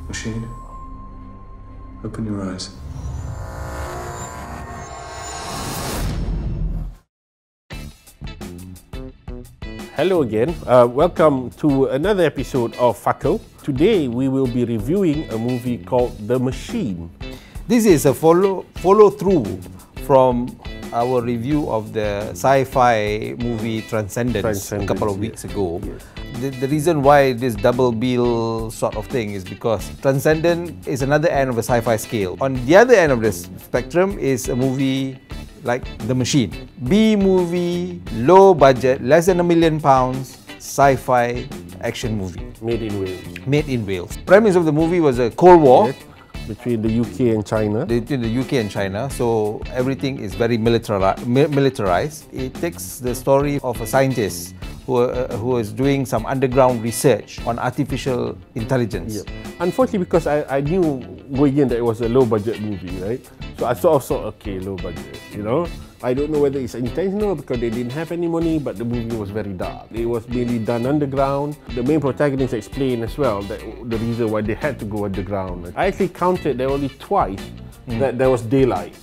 Machine, open your eyes. Hello again, welcome to another episode of Fakkel. Today we will be reviewing a movie called The Machine. This is a follow-through from our review of the sci-fi movie Transcendence a couple of weeks ago. Yes. The reason why this double bill sort of thing is because Transcendence is another end of the sci-fi scale. On the other end of the spectrum is a movie like The Machine. B-movie, low budget, less than £1 million, sci-fi action movie. Made in Wales. Made in Wales. Premise of the movie was a Cold War. Yes. Between the UK and China. Between the UK and China, so everything is very militarized. It takes the story of a scientist who is doing some underground research on artificial intelligence. Yeah. Unfortunately, because I knew going in that it was a low budget movie, right? So I sort of thought, okay, low budget, you know? I don't know whether it's intentional because they didn't have any money, but the movie was very dark. It was mainly done underground. The main protagonist explained as well that the reason why they had to go underground. I actually counted there only twice that there was daylight.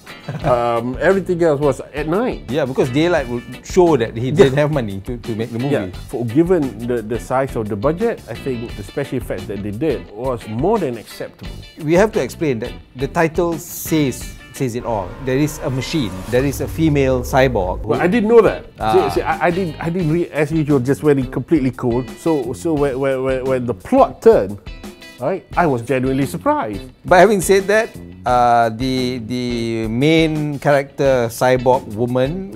Everything else was at night. Yeah, because daylight would show that he didn't have money to make the movie. Yeah. Given the size of the budget, I think the special effects that they did was more than acceptable. We have to explain that the title says it all. There is a machine. There is a female cyborg. Well, I didn't know that. See, I didn't read, as usual, just very completely cold. So when the plot turned, right, I was genuinely surprised. But having said that, the main character cyborg woman,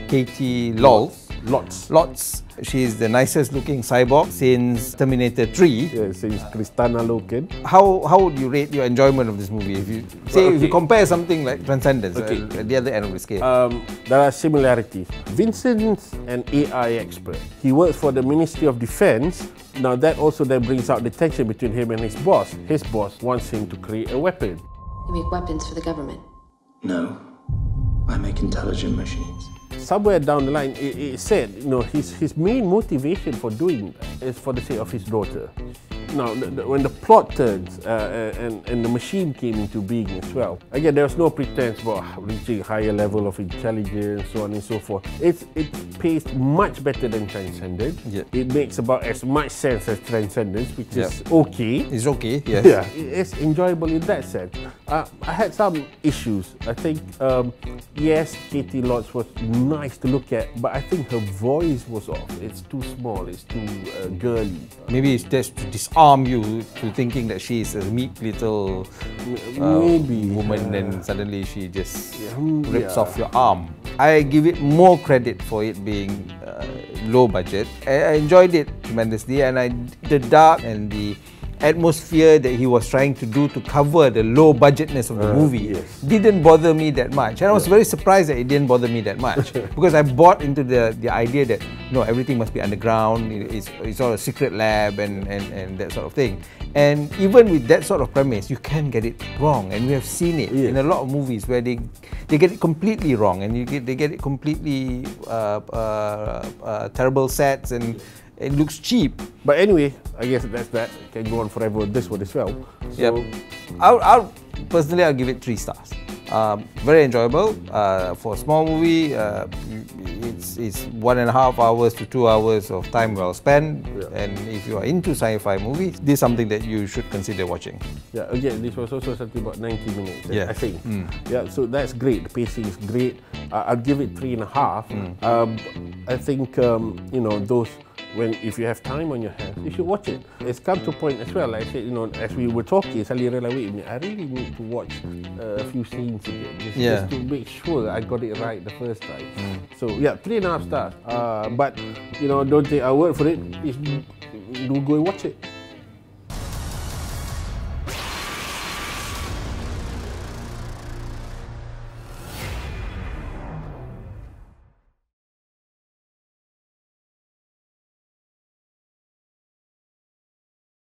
Katie Lotz, she's the nicest looking cyborg since Terminator 3. Yeah, since Kristana Loken. How would you rate your enjoyment of this movie? If you say, if you compare something like Transcendence at the other end of the scale. There are similarities. Vincent's an AI expert. He works for the Ministry of Defense. Now that also then brings out the tension between him and his boss. His boss wants him to create a weapon. You make weapons for the government? No, I make intelligent machines. Somewhere down the line, it said, you know, his main motivation for doing that is for the sake of his daughter. Now, when the plot turns and the machine came into being as well, again, there was no pretense about reaching a higher level of intelligence, so on and so forth. It pays much better than Transcendence. Yeah. It makes about as much sense as Transcendence, which is okay. It's okay, yes. Yeah, it's enjoyable in that sense. I had some issues. I think, yes, Katie Lotz was nice to look at, but I think her voice was off. It's too small, it's too girly. Maybe it's just to disarm you to thinking that she is a meek little woman, and suddenly she just rips off your arm. I give it more credit for it being low budget. I enjoyed it tremendously, and the dark and the atmosphere that he was trying to do to cover the low budgetness of the movie didn't bother me that much, and I was very surprised that it didn't bother me that much because I bought into the idea that everything must be underground, it's all a secret lab and that sort of thing. And even with that sort of premise, you can get it wrong, and we have seen it in a lot of movies where they get it completely wrong, and they get it completely terrible sets, and it looks cheap. But anyway, I guess that's that. Can go on forever with this one as well. So, I'll personally, I'll give it 3 stars. Very enjoyable. For a small movie, it's 1.5 hours to 2 hours of time well spent. And if you are into sci-fi movies, this is something that you should consider watching. Yeah, again, this was also something about 90 minutes, I think. Yeah, so that's great. The pacing is great. I'll give it 3.5. I think, those, if you have time on your hands, you should watch it. It's come to a point as well, like I said, as we were talking, suddenly I realized, wait a minute, I really need to watch a few scenes again, just to make sure I got it right the first time. So yeah, 3.5 stars. But don't take our word for it. Do go and watch it.